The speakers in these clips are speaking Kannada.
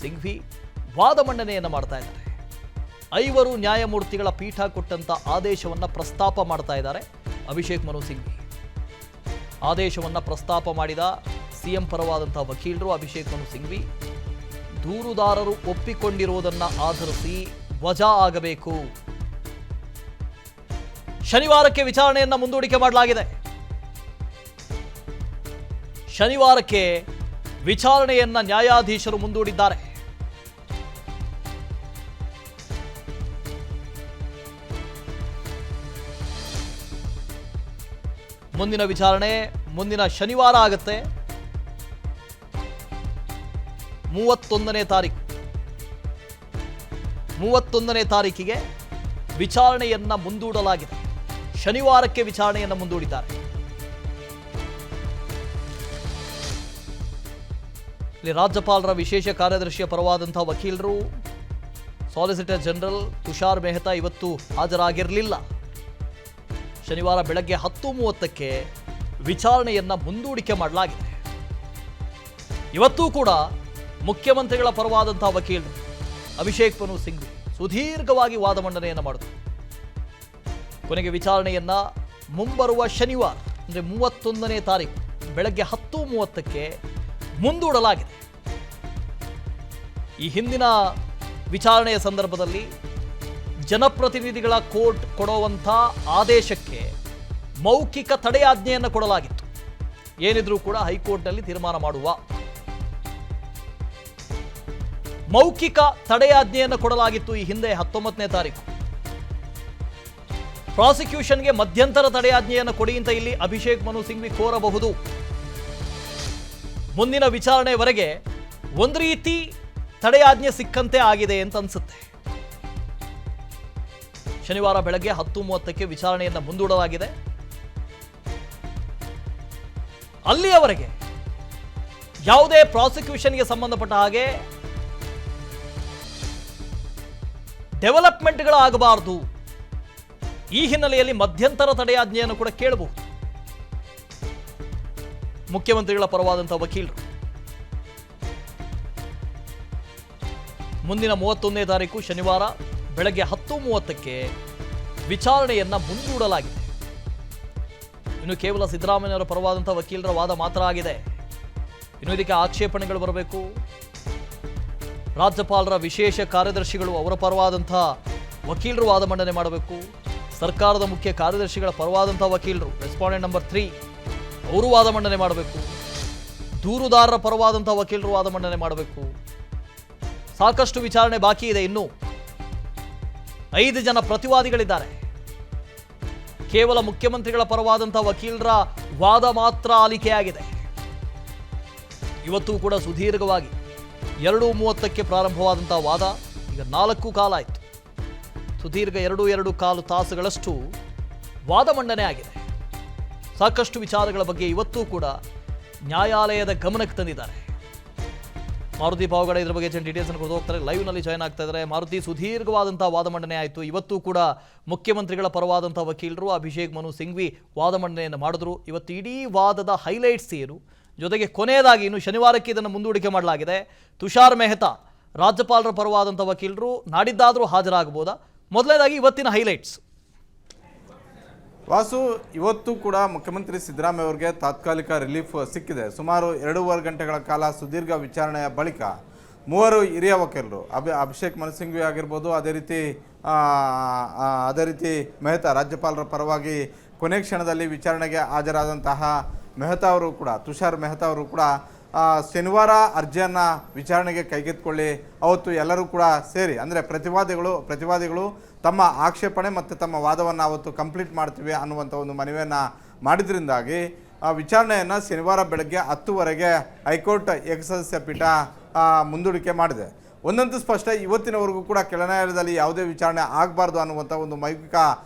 ಸಿಂಘ್ವಿ ವಾದ ಮಂಡನೆಯನ್ನು ಮಾಡ್ತಾ ಇದ್ದಾರೆ. 5 ನ್ಯಾಯಮೂರ್ತಿಗಳ ಪೀಠ ಕೊಟ್ಟಂತ ಆದೇಶವನ್ನು ಪ್ರಸ್ತಾಪ ಮಾಡ್ತಾ ಇದ್ದಾರೆ ಅಭಿಷೇಕ್ ಮನು ಸಿಂಘ್ವಿ. ಆದೇಶವನ್ನು ಪ್ರಸ್ತಾಪ ಮಾಡಿದ ಸಿಎಂ ಪರವಾದಂಥ ವಕೀಲರು ಅಭಿಷೇಕ್ ಮನು ಸಿಂಘ್ವಿ, ದೂರುದಾರರು ಒಪ್ಪಿಕೊಂಡಿರುವುದನ್ನು ಆಧರಿಸಿ ವಜಾ ಆಗಬೇಕು. ಶನಿವಾರಕ್ಕೆ ವಿಚಾರಣೆಯನ್ನು ಮುಂದೂಡಿಕೆ ಮಾಡಲಾಗಿದೆ. ಶನಿವಾರಕ್ಕೆ ವಿಚಾರಣೆಯನ್ನ ನ್ಯಾಯಾಧೀಶರು ಮುಂದೂಡಿದ್ದಾರೆ. ಮುಂದಿನ ವಿಚಾರಣೆ ಮುಂದಿನ ಶನಿವಾರ ಆಗುತ್ತೆ. 31ನೇ ತಾರೀಕು 31ನೇ ತಾರೀಕಿಗೆ ವಿಚಾರಣೆಯನ್ನ ಮುಂದೂಡಲಾಗಿದೆ. ಶನಿವಾರಕ್ಕೆ ವಿಚಾರಣೆಯನ್ನ ಮುಂದೂಡಿದ್ದಾರೆ. ಇಲ್ಲಿ ರಾಜ್ಯಪಾಲರ ವಿಶೇಷ ಕಾರ್ಯದರ್ಶಿಯ ಪರವಾದಂತಹ ವಕೀಲರು ಸಾಲಿಸಿಟರ್ ಜನರಲ್ ತುಷಾರ್ ಮೆಹ್ತಾ ಇವತ್ತು ಹಾಜರಾಗಿರಲಿಲ್ಲ. ಶನಿವಾರ ಬೆಳಗ್ಗೆ 10:30ಕ್ಕೆ ವಿಚಾರಣೆಯನ್ನ ಮುಂದೂಡಿಕೆ ಮಾಡಲಾಗಿದೆ. ಇವತ್ತೂ ಕೂಡ ಮುಖ್ಯಮಂತ್ರಿಗಳ ಪರವಾದಂತಹ ವಕೀಲರು ಅಭಿಷೇಕ್ ಮನು ಸಿಂಘ್ವಿ ಸುದೀರ್ಘವಾಗಿ ವಾದ ಮಂಡನೆಯನ್ನು ಮಾಡಿದರು. ಕೊನೆಗೆ ವಿಚಾರಣೆಯನ್ನ ಮುಂಬರುವ ಶನಿವಾರ ಅಂದರೆ 31ನೇ ತಾರೀಕು ಬೆಳಗ್ಗೆ 10:30ಕ್ಕೆ ಮುಂದೂಡಲಾಗಿದೆ. ಈ ಹಿಂದಿನ ವಿಚಾರಣೆಯ ಸಂದರ್ಭದಲ್ಲಿ ಜನಪ್ರತಿನಿಧಿಗಳ ಕೋರ್ಟ್ ಕೊಡುವಂಥ ಆದೇಶಕ್ಕೆ ಮೌಖಿಕ ತಡೆಯಾಜ್ಞೆಯನ್ನು ಕೊಡಲಾಗಿತ್ತು. ಏನಿದ್ರೂ ಕೂಡ ಹೈಕೋರ್ಟ್ನಲ್ಲಿ ತೀರ್ಮಾನ ಮಾಡುವ ಮೌಖಿಕ ತಡೆಯಾಜ್ಞೆಯನ್ನು ಕೊಡಲಾಗಿತ್ತು. ಈ ಹಿಂದೆ 19ನೇ ತಾರೀಕು ಪ್ರಾಸಿಕ್ಯೂಷನ್ಗೆ ಮಧ್ಯಂತರ ತಡೆಯಾಜ್ಞೆಯನ್ನು ಕೊಡಿ ಅಂತ ಇಲ್ಲಿ ಅಭಿಷೇಕ್ ಮನು ಸಿಂಘ್ವಿ ಕೋರಬಹುದು. ಮುಂದಿನ ವಿಚಾರಣೆವರೆಗೆ ಒಂದು ರೀತಿ ತಡೆಯಾಜ್ಞೆ ಸಿಕ್ಕಂತೆ ಆಗಿದೆ ಅಂತ ಅನ್ಸುತ್ತೆ. ಶನಿವಾರ ಬೆಳಗ್ಗೆ 10:30ಕ್ಕೆ ವಿಚಾರಣೆಯನ್ನು ಮುಂದೂಡಲಾಗಿದೆ. ಅಲ್ಲಿಯವರೆಗೆ ಯಾವುದೇ ಪ್ರಾಸಿಕ್ಯೂಷನ್ಗೆ ಸಂಬಂಧಪಟ್ಟ ಹಾಗೆ ಡೆವಲಪ್ಮೆಂಟ್ಗಳಾಗಬಾರದು. ಈ ಹಿನ್ನೆಲೆಯಲ್ಲಿ ಮಧ್ಯಂತರ ತಡೆಯಾಜ್ಞೆಯನ್ನು ಕೂಡ ಕೇಳಬಹುದು ಮುಖ್ಯಮಂತ್ರಿಗಳ ಪರವಾದಂತಹ ವಕೀಲರು. ಮುಂದಿನ 31ನೇ ತಾರೀಕು ಶನಿವಾರ ಬೆಳಗ್ಗೆ 10:30ಕ್ಕೆ ವಿಚಾರಣೆಯನ್ನ ಮುಂದೂಡಲಾಗಿದೆ. ಇನ್ನು ಕೇವಲ ಸಿದ್ದರಾಮಯ್ಯನವರ ಪರವಾದಂತಹ ವಕೀಲರ ವಾದ ಮಾತ್ರ ಆಗಿದೆ. ಇನ್ನು ಇದಕ್ಕೆ ಆಕ್ಷೇಪಣೆಗಳು ಬರಬೇಕು. ರಾಜ್ಯಪಾಲರ ವಿಶೇಷ ಕಾರ್ಯದರ್ಶಿಗಳು ಅವರ ಪರವಾದಂತಹ ವಕೀಲರು ವಾದ ಮಂಡನೆ ಮಾಡಬೇಕು. ಸರ್ಕಾರದ ಮುಖ್ಯ ಕಾರ್ಯದರ್ಶಿಗಳ ಪರವಾದಂತಹ ವಕೀಲರು ರೆಸ್ಪಾಂಡೆಂಟ್ ನಂಬರ್ 3 ಅವರು ವಾದ ಮಂಡನೆ ಮಾಡಬೇಕು. ದೂರುದಾರರ ಪರವಾದಂತಹ ವಕೀಲರು ವಾದ ಮಂಡನೆ ಮಾಡಬೇಕು. ಸಾಕಷ್ಟು ವಿಚಾರಣೆ ಬಾಕಿ ಇದೆ. ಇನ್ನು 5 ಜನ ಪ್ರತಿವಾದಿಗಳಿದ್ದಾರೆ. ಕೇವಲ ಮುಖ್ಯಮಂತ್ರಿಗಳ ಪರವಾದಂತಹ ವಕೀಲರ ವಾದ ಮಾತ್ರ ಆಲಿಕೆಯಾಗಿದೆ. ಇವತ್ತು ಕೂಡ ಸುದೀರ್ಘವಾಗಿ 2:30ಕ್ಕೆ ಪ್ರಾರಂಭವಾದಂತಹ ವಾದ ಈಗ 4 ಕಾಲ ಆಯಿತು. ಸುದೀರ್ಘ 2.25 ತಾಸುಗಳಷ್ಟು ವಾದ ಮಂಡನೆ ಆಗಿದೆ. ಸಾಕಷ್ಟು ವಿಚಾರಗಳ ಬಗ್ಗೆ ಇವತ್ತೂ ಕೂಡ ನ್ಯಾಯಾಲಯದ ಗಮನಕ್ಕೆ ತಂದಿದ್ದಾರೆ. ಮಾರುತಿ ಪಾವಗಡ ಇದರ ಬಗ್ಗೆ ಡೀಟೇಲ್ಸ್ ಅನ್ನು ಕೊಟ್ಟು ಹೋಗ್ತಾರೆ. ಲೈವ್ನಲ್ಲಿ ಜಾಯ್ನ್ ಆಗ್ತಾ ಇದ್ದಾರೆ. ಮಾರುತಿ, ಸುದೀರ್ಘವಾದಂತಹ ವಾದ ಮಂಡನೆ ಆಯಿತು. ಇವತ್ತು ಕೂಡ ಮುಖ್ಯಮಂತ್ರಿಗಳ ಪರವಾದಂತಹ ವಕೀಲರು ಅಭಿಷೇಕ್ ಮನು ಸಿಂಘ್ವಿ ವಾದ ಮಂಡನೆಯನ್ನು ಮಾಡಿದ್ರು. ಇವತ್ತು ಇಡೀ ವಾದದ ಹೈಲೈಟ್ಸ್ ಏನು, ಜೊತೆಗೆ ಕೊನೆಯದಾಗಿ ಇನ್ನು ಶನಿವಾರಕ್ಕೆ ಇದನ್ನು ಮುಂದೂಡಿಕೆ ಮಾಡಲಾಗಿದೆ. ತುಷಾರ್ ಮೆಹ್ತಾ ರಾಜ್ಯಪಾಲರ ಪರವಾದಂತಹ ವಕೀಲರು ನಾಡಿದ್ದಾದರೂ ಹಾಜರಾಗಬಹುದಾ? ಮೊದಲನೇದಾಗಿ ಇವತ್ತಿನ ಹೈಲೈಟ್ಸ್. ವಾಸು, ಇವತ್ತು ಕೂಡ ಮುಖ್ಯಮಂತ್ರಿ ಸಿದ್ದರಾಮಯ್ಯ ಅವರಿಗೆ ತಾತ್ಕಾಲಿಕ ರಿಲೀಫ್ ಸಿಕ್ಕಿದೆ. ಸುಮಾರು 2.5 ಗಂಟೆಗಳ ಕಾಲ ಸುದೀರ್ಘ ವಿಚಾರಣೆಯ ಬಳಿಕ 3 ಹಿರಿಯ ವಕೀಲರು ಅಭಿಷೇಕ್ ಮನು ಸಿಂಘ್ವಿ ಆಗಿರ್ಬೋದು, ಅದೇ ರೀತಿ ಮೆಹ್ತಾ ರಾಜ್ಯಪಾಲರ ಪರವಾಗಿ ಕೊನೆ ಕ್ಷಣದಲ್ಲಿ ವಿಚಾರಣೆಗೆ ಹಾಜರಾದಂತಹ ಮೆಹ್ತಾ ಅವರು ಕೂಡ, ತುಷಾರ್ ಮೆಹ್ತಾ ಅವರು ಕೂಡ ಶನಿವಾರ ಅರ್ಜಿಯನ್ನು ವಿಚಾರಣೆಗೆ ಕೈಗೆತ್ತಿಕೊಳ್ಳಿ ಅವತ್ತು ಎಲ್ಲರೂ ಕೂಡ ಸೇರಿ, ಅಂದರೆ ಪ್ರತಿವಾದಿಗಳು ತಮ್ಮ ಆಕ್ಷೇಪಣೆ ಮತ್ತು ತಮ್ಮ ವಾದವನ್ನು ಅವತ್ತು ಕಂಪ್ಲೀಟ್ ಮಾಡ್ತೀವಿ ಅನ್ನುವಂಥ ಒಂದು ಮನವಿಯನ್ನು ಮಾಡಿದ್ರಿಂದಾಗಿ ವಿಚಾರಣೆಯನ್ನು ಶನಿವಾರ ಬೆಳಗ್ಗೆ 10:00ವರೆಗೆ ಹೈಕೋರ್ಟ್ ಏಕಸದಸ್ಯ ಪೀಠ ಮುಂದೂಡಿಕೆ ಮಾಡಿದೆ. ಒಂದಂತೂ ಸ್ಪಷ್ಟ, ಇವತ್ತಿನವರೆಗೂ ಕೂಡ ಕೆಳನ್ಯಾಯಾಲಯದಲ್ಲಿ ಯಾವುದೇ ವಿಚಾರಣೆ ಆಗಬಾರ್ದು ಅನ್ನುವಂಥ ಒಂದು ಮೌಖಿಕ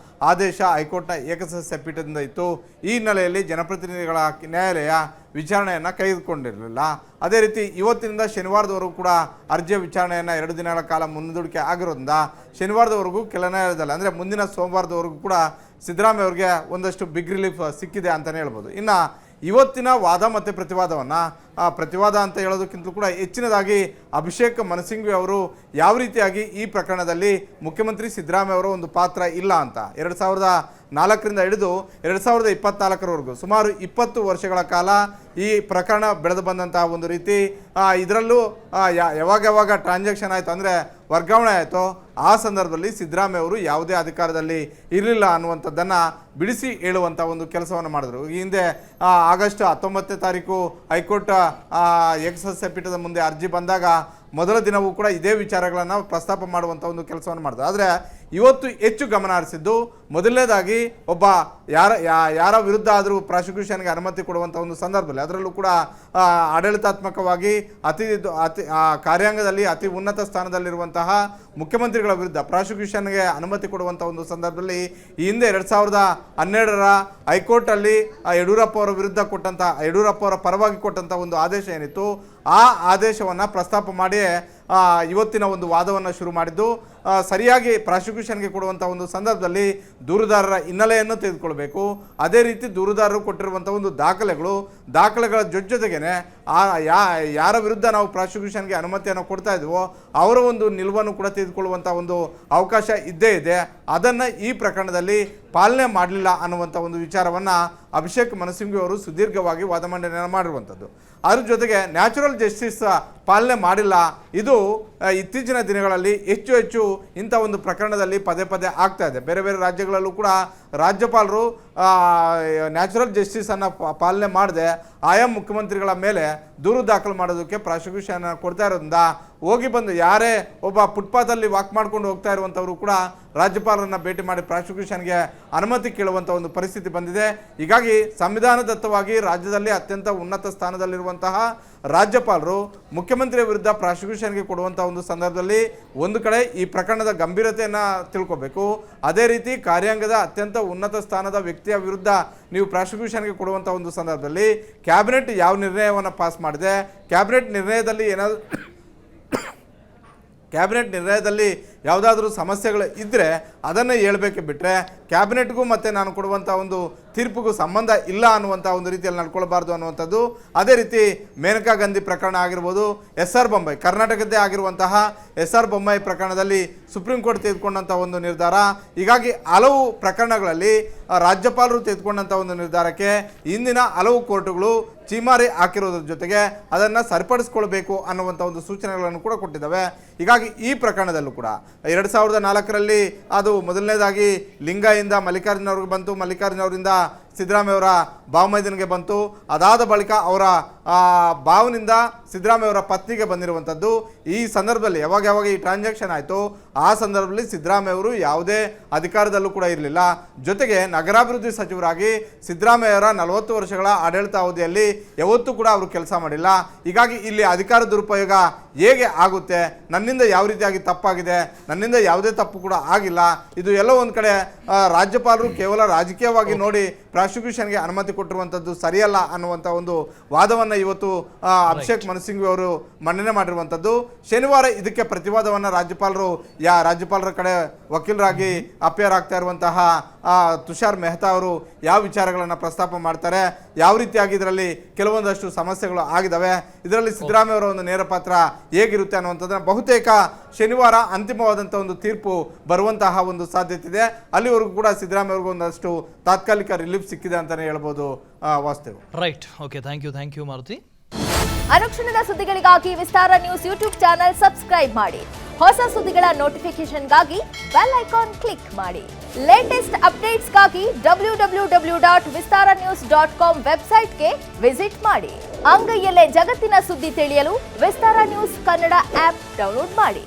ಆದೇಶ ಹೈಕೋರ್ಟ್ನ ಏಕಸದಸ್ಯ ಪೀಠದಿಂದ ಇತ್ತು. ಈ ಹಿನ್ನೆಲೆಯಲ್ಲಿ ಜನಪ್ರತಿನಿಧಿಗಳ ನ್ಯಾಯಾಲಯ ವಿಚಾರಣೆಯನ್ನು ಕೈಗೆತ್ತಿಕೊಂಡಿರಲಿಲ್ಲ. ಅದೇ ರೀತಿ ಇವತ್ತಿನಿಂದ ಶನಿವಾರದವರೆಗೂ ಕೂಡ ಅರ್ಜಿಯ ವಿಚಾರಣೆಯನ್ನು 2 ದಿನಗಳ ಕಾಲ ಮುಂದೂಡಿಕೆ ಆಗಿರೋದ್ರಿಂದ ಶನಿವಾರದವರೆಗೂ ಕೆಳ ನ್ಯಾಯಾಲಯದಲ್ಲಿ, ಅಂದರೆ ಮುಂದಿನ ಸೋಮವಾರದವರೆಗೂ ಕೂಡ ಸಿದ್ದರಾಮಯ್ಯ ಅವರಿಗೆ ಒಂದಷ್ಟು ಬಿಗ್ ರಿಲೀಫ್ ಸಿಕ್ಕಿದೆ ಅಂತಲೇ ಹೇಳ್ಬೋದು. ಇನ್ನು ಇವತ್ತಿನ ವಾದ ಮತ್ತು ಪ್ರತಿವಾದ ಅಂತ ಹೇಳೋದಕ್ಕಿಂತಲೂ ಕೂಡ ಹೆಚ್ಚಿನದಾಗಿ ಅಭಿಷೇಕ್ ಮನು ಸಿಂಘ್ವಿ ಅವರು ಯಾವ ರೀತಿಯಾಗಿ ಈ ಪ್ರಕರಣದಲ್ಲಿ ಮುಖ್ಯಮಂತ್ರಿ ಸಿದ್ದರಾಮಯ್ಯ ಅವರ ಒಂದು ಪಾತ್ರ ಇಲ್ಲ ಅಂತ 2004ರಿಂದ ಹಿಡಿದು 2024ರವರೆಗೂ ಸುಮಾರು 20 ವರ್ಷಗಳ ಕಾಲ ಈ ಪ್ರಕರಣ ಬೆಳೆದು ಬಂದಂತಹ ಒಂದು ರೀತಿ, ಇದರಲ್ಲೂ ಯಾವಾಗ ಟ್ರಾನ್ಸಾಕ್ಷನ್ ಆಯಿತು ಅಂದರೆ ವರ್ಗಾವಣೆ ಆಯಿತು, ಆ ಸಂದರ್ಭದಲ್ಲಿ ಸಿದ್ದರಾಮಯ್ಯ ಅವರು ಯಾವುದೇ ಅಧಿಕಾರದಲ್ಲಿ ಇರಲಿಲ್ಲ ಅನ್ನುವಂಥದ್ದನ್ನು ಬಿಡಿಸಿ ಹೇಳುವಂಥ ಒಂದು ಕೆಲಸವನ್ನು ಮಾಡಿದ್ರು. ಈ ಹಿಂದೆ ಆಗಸ್ಟ್ 19ನೇ ತಾರೀಕು ಹೈಕೋರ್ಟ್ ಏಕಸದಸ್ಯ ಪೀಠದ ಮುಂದೆ ಅರ್ಜಿ ಬಂದಾಗ ಮೊದಲ ದಿನವೂ ಕೂಡ ಇದೇ ವಿಚಾರಗಳನ್ನು ಪ್ರಸ್ತಾಪ ಮಾಡುವಂಥ ಒಂದು ಕೆಲಸವನ್ನು ಮಾಡಿದ್ರು. ಆದರೆ ಇವತ್ತು ಹೆಚ್ಚು ಗಮನ ಹರಿಸಿದ್ದು ಮೊದಲನೇದಾಗಿ ಒಬ್ಬ ಯಾರ ವಿರುದ್ಧ ಆದರೂ ಪ್ರಾಸಿಕ್ಯೂಷನ್ಗೆ ಅನುಮತಿ ಕೊಡುವಂಥ ಒಂದು ಸಂದರ್ಭದಲ್ಲಿ, ಅದರಲ್ಲೂ ಕೂಡ ಆಡಳಿತಾತ್ಮಕವಾಗಿ ಅತಿ ಕಾರ್ಯಾಂಗದಲ್ಲಿ ಅತಿ ಉನ್ನತ ಸ್ಥಾನದಲ್ಲಿರುವಂತಹ ಮುಖ್ಯಮಂತ್ರಿಗಳ ವಿರುದ್ಧ ಪ್ರಾಸಿಕ್ಯೂಷನ್ಗೆ ಅನುಮತಿ ಕೊಡುವಂಥ ಒಂದು ಸಂದರ್ಭದಲ್ಲಿ ಈ ಹಿಂದೆ 2012ರ ಹೈಕೋರ್ಟಲ್ಲಿ ಯಡಿಯೂರಪ್ಪ ಅವರ ವಿರುದ್ಧ ಯಡಿಯೂರಪ್ಪ ಅವರ ಪರವಾಗಿ ಕೊಟ್ಟಂಥ ಒಂದು ಆದೇಶ ಏನಿತ್ತು, ಆ ಆದೇಶವನ್ನು ಪ್ರಸ್ತಾಪ ಮಾಡಿ ಇವತ್ತಿನ ಒಂದು ವಾದವನ್ನು ಶುರು ಮಾಡಿದ್ದು. ಸರಿಯಾಗಿ ಪ್ರಾಸಿಕ್ಯೂಷನ್ಗೆ ಕೊಡುವಂಥ ಒಂದು ಸಂದರ್ಭದಲ್ಲಿ ದೂರುದಾರರ ಹಿನ್ನೆಲೆಯನ್ನು ತೆಗೆದುಕೊಳ್ಬೇಕು. ಅದೇ ರೀತಿ ದೂರುದಾರರು ಕೊಟ್ಟಿರುವಂಥ ಒಂದು ದಾಖಲೆಗಳ ಜೊತೆಗೇನೆ ಯಾರ ವಿರುದ್ಧ ನಾವು ಪ್ರಾಸಿಕ್ಯೂಷನ್ಗೆ ಅನುಮತಿಯನ್ನು ಕೊಡ್ತಾ ಇದ್ವೋ ಅವರ ಒಂದು ನಿಲುವನ್ನು ಕೂಡ ತೆಗೆದುಕೊಳ್ಳುವಂಥ ಒಂದು ಅವಕಾಶ ಇದ್ದೇ ಇದೆ. ಅದನ್ನು ಈ ಪ್ರಕರಣದಲ್ಲಿ ಪಾಲನೆ ಮಾಡಲಿಲ್ಲ ಅನ್ನುವಂಥ ಒಂದು ವಿಚಾರವನ್ನು ಅಭಿಷೇಕ್ ಮನು ಸಿಂಘ್ವಿ ಅವರು ಸುದೀರ್ಘವಾಗಿ ವಾದ ಮಂಡನೆಯನ್ನು ಮಾಡಿರುವಂಥದ್ದು. ಅದ್ರ ಜೊತೆಗೆ ನ್ಯಾಚುರಲ್ ಜಸ್ಟಿಸ್ ಪಾಲನೆ ಮಾಡಿಲ್ಲ, ಇದು ಇತ್ತೀಚಿನ ದಿನಗಳಲ್ಲಿ ಹೆಚ್ಚು ಇಂಥ ಒಂದು ಪ್ರಕರಣದಲ್ಲಿ ಪದೇ ಆಗ್ತಾ ಇದೆ. ಬೇರೆ ರಾಜ್ಯಗಳಲ್ಲೂ ಕೂಡ ರಾಜ್ಯಪಾಲರು ನ್ಯಾಚುರಲ್ ಜಸ್ಟಿಸನ್ನು ಪಾಲನೆ ಮಾಡದೆ ಆಯಾ ಮುಖ್ಯಮಂತ್ರಿಗಳ ಮೇಲೆ ದೂರು ದಾಖಲು ಮಾಡೋದಕ್ಕೆ ಪ್ರಾಸಿಕ್ಯೂಷನ್ ಕೊಡ್ತಾ ಇರೋದ್ರಿಂದ ಹೋಗಿ ಬಂದು ಯಾರೇ ಒಬ್ಬ ಫುಟ್ಪಾತಲ್ಲಿ ವಾಕ್ ಮಾಡ್ಕೊಂಡು ಹೋಗ್ತಾ ಇರುವಂಥವರು ಕೂಡ ರಾಜ್ಯಪಾಲರನ್ನು ಭೇಟಿ ಮಾಡಿ ಪ್ರಾಸಿಕ್ಯೂಷನ್ಗೆ ಅನುಮತಿ ಕೇಳುವಂಥ ಒಂದು ಪರಿಸ್ಥಿತಿ ಬಂದಿದೆ. ಹೀಗಾಗಿ ಸಂವಿಧಾನದತ್ತವಾಗಿ ರಾಜ್ಯದಲ್ಲಿ ಅತ್ಯಂತ ಉನ್ನತ ಸ್ಥಾನದಲ್ಲಿರುವಂತಹ ರಾಜ್ಯಪಾಲರು ಮುಖ್ಯಮಂತ್ರಿಯ ವಿರುದ್ಧ ಪ್ರಾಸಿಕ್ಯೂಷನ್ಗೆ ಕೊಡುವಂಥ ಒಂದು ಸಂದರ್ಭದಲ್ಲಿ ಒಂದು ಕಡೆ ಈ ಪ್ರಕರಣದ ಗಂಭೀರತೆಯನ್ನು ತಿಳ್ಕೋಬೇಕು, ಅದೇ ರೀತಿ ಕಾರ್ಯಾಂಗದ ಅತ್ಯಂತ ಉನ್ನತ ಸ್ಥಾನದ ವ್ಯಕ್ತಿಯ ವಿರುದ್ಧ ನೀವು ಪ್ರಾಸಿಕ್ಯೂಷನ್ಗೆ ಕೊಡುವಂಥ ಒಂದು ಸಂದರ್ಭದಲ್ಲಿ ಕ್ಯಾಬಿನೆಟ್ ಯಾವ ನಿರ್ಣಯವನ್ನು ಪಾಸ್ ಮಾಡಿದೆ, ಕ್ಯಾಬಿನೆಟ್ ನಿರ್ಣಯದಲ್ಲಿ ಯಾವುದಾದ್ರೂ ಸಮಸ್ಯೆಗಳು ಇದ್ದರೆ ಅದನ್ನು ಹೇಳಬೇಕೆ ಬಿಟ್ಟರೆ ಕ್ಯಾಬಿನೆಟ್ಗೂ ಮತ್ತು ನಾನು ಕೊಡುವಂಥ ಒಂದು ತೀರ್ಪಿಗೂ ಸಂಬಂಧ ಇಲ್ಲ ಅನ್ನುವಂಥ ಒಂದು ರೀತಿಯಲ್ಲಿ ನಡ್ಕೊಳ್ಬಾರ್ದು ಅನ್ನುವಂಥದ್ದು. ಅದೇ ರೀತಿ ಮೇನಕಾ ಗಾಂಧಿ ಪ್ರಕರಣ ಆಗಿರ್ಬೋದು, SR ಬೊಮ್ಮಾಯಿ ಕರ್ನಾಟಕದ್ದೇ ಆಗಿರುವಂತಹ SR ಬೊಮ್ಮಾಯಿ ಪ್ರಕರಣದಲ್ಲಿ ಸುಪ್ರೀಂ ಕೋರ್ಟ್ ತೆಗೆದುಕೊಂಡಂಥ ಒಂದು ನಿರ್ಧಾರ. ಹೀಗಾಗಿ ಹಲವು ಪ್ರಕರಣಗಳಲ್ಲಿ ರಾಜ್ಯಪಾಲರು ತೆಗೆದುಕೊಂಡಂಥ ಒಂದು ನಿರ್ಧಾರಕ್ಕೆ ಇಂದಿನ ಹಲವು ಕೋರ್ಟುಗಳು ಚೀಮಾರಿ ಹಾಕಿರೋದ್ರ ಜೊತೆಗೆ ಅದನ್ನು ಸರಿಪಡಿಸ್ಕೊಳ್ಬೇಕು ಅನ್ನುವಂಥ ಒಂದು ಸೂಚನೆಗಳನ್ನು ಕೂಡ ಕೊಟ್ಟಿದ್ದಾವೆ. ಹೀಗಾಗಿ ಈ ಪ್ರಕರಣದಲ್ಲೂ ಕೂಡ 2004ರಲ್ಲಿ ಅದು ಮೊದಲನೇದಾಗಿ ಲಿಂಗಯಿಂದ ಮಲ್ಲಿಕಾರ್ಜುನ ಅವ್ರಿಗೆ ಬಂತು, ಮಲ್ಲಿಕಾರ್ಜುನ ಅವರಿಂದ ಸಿದ್ದರಾಮಯ್ಯ ಅವರ ಭಾವಮೈದನಿಗೆ ಬಂತು, ಅದಾದ ಬಳಿಕ ಅವರ ಭಾವನಿಂದ ಸಿದ್ದರಾಮಯ್ಯ ಅವರ ಪತ್ನಿಗೆ ಬಂದಿರುವಂಥದ್ದು. ಈ ಸಂದರ್ಭದಲ್ಲಿ ಯಾವಾಗ ಈ ಟ್ರಾನ್ಸಾಕ್ಷನ್ ಆಯಿತು ಆ ಸಂದರ್ಭದಲ್ಲಿ ಸಿದ್ದರಾಮಯ್ಯ ಅವರು ಯಾವುದೇ ಅಧಿಕಾರದಲ್ಲೂ ಕೂಡ ಇರಲಿಲ್ಲ. ಜೊತೆಗೆ ನಗರಾಭಿವೃದ್ಧಿ ಸಚಿವರಾಗಿ ಸಿದ್ದರಾಮಯ್ಯ ಅವರ 40 ವರ್ಷಗಳ ಆಡಳಿತಾವಧಿಯಲ್ಲಿ ಯಾವತ್ತೂ ಕೂಡ ಅವರು ಕೆಲಸ ಮಾಡಿಲ್ಲ. ಹೀಗಾಗಿ ಇಲ್ಲಿ ಅಧಿಕಾರ ದುರುಪಯೋಗ ಹೇಗೆ ಆಗುತ್ತೆ, ನನ್ನಿಂದ ಯಾವ ರೀತಿಯಾಗಿ ತಪ್ಪಾಗಿದೆ, ನನ್ನಿಂದ ಯಾವುದೇ ತಪ್ಪು ಕೂಡ ಆಗಿಲ್ಲ, ಇದು ಎಲ್ಲೋ ಒಂದು ಕಡೆ ರಾಜ್ಯಪಾಲರು ಕೇವಲ ರಾಜಕೀಯವಾಗಿ ನೋಡಿ ಪ್ರಾಸಿಕ್ಯೂಷನ್ಗೆ ಅನುಮತಿ ಕೊಟ್ಟಿರುವಂಥದ್ದು ಸರಿಯಲ್ಲ ಅನ್ನುವಂಥ ಒಂದು ವಾದವನ್ನು ಇವತ್ತು ಅಭಿಷೇಕ್ ಮನು ಸಿಂಘ್ವಿ ಅವರು ಮಂಡನೆ ಮಾಡಿರುವಂಥದ್ದು. ಶನಿವಾರ ಇದಕ್ಕೆ ಪ್ರತಿವಾದವನ್ನು ರಾಜ್ಯಪಾಲರ ಕಡೆ ವಕೀಲರಾಗಿ ಅಪಿಯರ್ ಆಗ್ತಾ ಇರುವಂತಹ ತುಷಾರ್ ಮೆಹ್ತಾ ಅವರು ಯಾವ ವಿಚಾರಗಳನ್ನು ಪ್ರಸ್ತಾಪ ಮಾಡ್ತಾರೆ, ಯಾವ ರೀತಿಯಾಗಿ ಇದರಲ್ಲಿ ಕೆಲವೊಂದಷ್ಟು ಸಮಸ್ಯೆಗಳು ಆಗಿದ್ದಾವೆ, ಇದರಲ್ಲಿ ಸಿದ್ದರಾಮಯ್ಯ ಅವರ ಒಂದು ನೇರ ಪಾತ್ರ ಹೇಗಿರುತ್ತೆ ಅನ್ನುವಂಥದ್ದನ್ನು ಬಹುತೇಕ ಶನಿವಾರ ಅಂತಿಮವಾದಂಥ ಒಂದು ತೀರ್ಪು ಬರುವಂತಹ ಒಂದು ಸಾಧ್ಯತೆ ಇದೆ. ಅಲ್ಲಿವರೆಗೂ ಕೂಡ ಸಿದ್ದರಾಮಯ್ಯ ಅವ್ರಿಗೂ ಒಂದಷ್ಟು ತಾತ್ಕಾಲಿಕ ರಿಲೀಫ್ ಸಿಕ್ಕಿದೆ ಅಂತಲೇ ಹೇಳ್ಬೋದು. ವಾಸ್ತವ right. Okay, thank you Maruti. ಅನುಕ್ಷಣದ ಸುದ್ದಿಗಳಿಗಾಗಿ Vistara news YouTube channel subscribe ಮಾಡಿ. ಹೊಸ ಸುದ್ದಿಗಳ ನೋಟಿಫಿಕೇಶನ್ಗಾಗಿ ಬೆಲ್ ಐಕಾನ್ ಕ್ಲಿಕ್ ಮಾಡಿ. ಲೇಟೆಸ್ಟ್ ಅಪ್ಡೇಟ್ಸ್ಗಾಗಿ www.vistaranews.com ವೆಬ್ಸೈಟ್ಗೆ ವಿಸಿಟ್ ಮಾಡಿ. ಅಂಗೈಯಲ್ಲೇ ಜಗತ್ತಿನ ಸುದ್ದಿ ತಿಳಿಯಲು Vistara news Kannada app download ಮಾಡಿ.